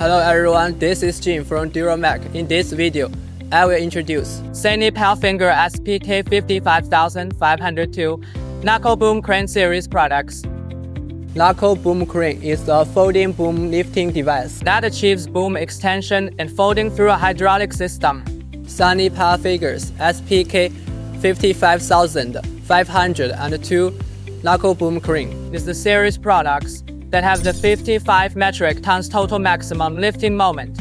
Hello everyone, this is Jim from DuraMac. In this video, I will introduce Sany-Palfinger SPK55502 Knuckle Boom Crane Series products. Knuckle Boom Crane is a folding boom lifting device that achieves boom extension and folding through a hydraulic system. Sany-Palfinger SPK55502 Knuckle Boom Crane is the series products that have the 55 metric tons total maximum lifting moment.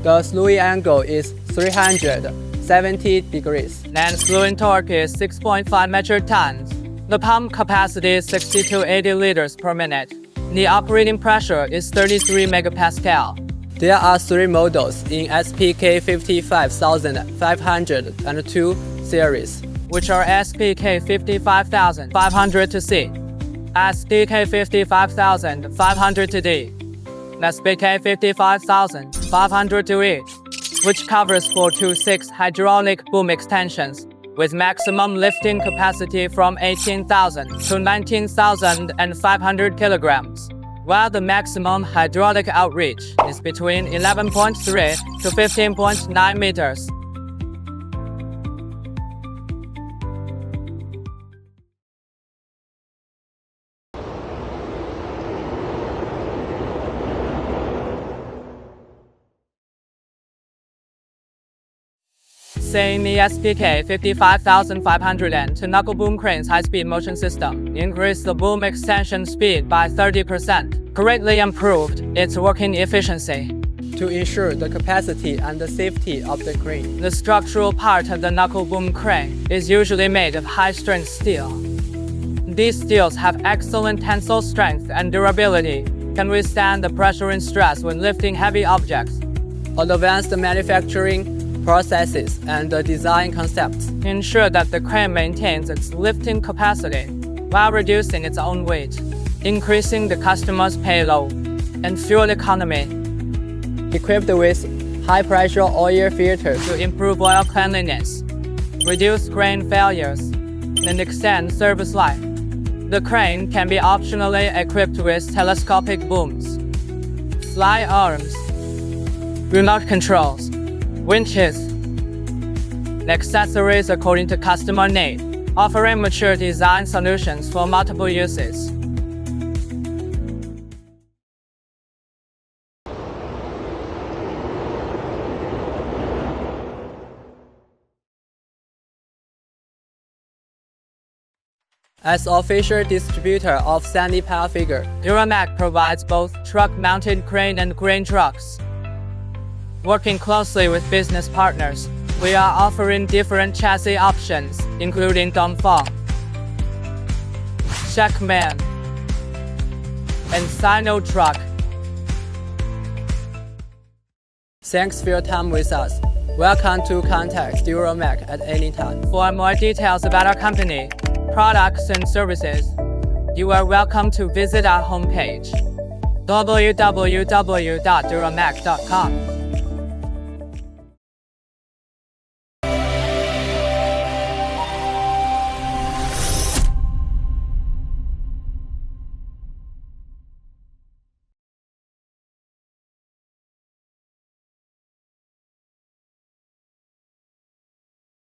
The slewing angle is 370 degrees. And slewing torque is 6.5 metric tons. The pump capacity is 60 to 80 liters per minute. The operating pressure is 33 megapascal. There are 3 models in SPK55502 series, which are SPK55500 SPK55500D, SPK55500E, which covers 4 to 6 hydraulic boom extensions with maximum lifting capacity from 18,000 to 19,500 kilograms, while the maximum hydraulic outreach is between 11.3 to 15.9 meters. Sany SPK55502 Knuckle Boom Crane's high-speed motion system increased the boom extension speed by 30%, greatly improved its working efficiency. To ensure the capacity and the safety of the crane, the structural part of the Knuckle Boom Crane is usually made of high-strength steel. These steels have excellent tensile strength and durability, can withstand the pressure and stress when lifting heavy objects. Advanced manufacturing processes and the design concepts ensure that the crane maintains its lifting capacity while reducing its own weight, increasing the customer's payload and fuel economy. Equipped with high-pressure oil filters to improve oil cleanliness, reduce crane failures, and extend service life. The crane can be optionally equipped with telescopic booms, slide arms, remote controls, winches, and accessories according to customer need, offering mature design solutions for multiple uses. As official distributor of Sany-Palfinger, DuraMac provides both truck-mounted crane and crane trucks. Working closely with business partners, we are offering different chassis options, including Dongfeng, Shackman, and Sino Truck. Thanks for your time with us. Welcome to contact DuraMac at any time. For more details about our company, products and services, you are welcome to visit our homepage, www.DuraMac.com.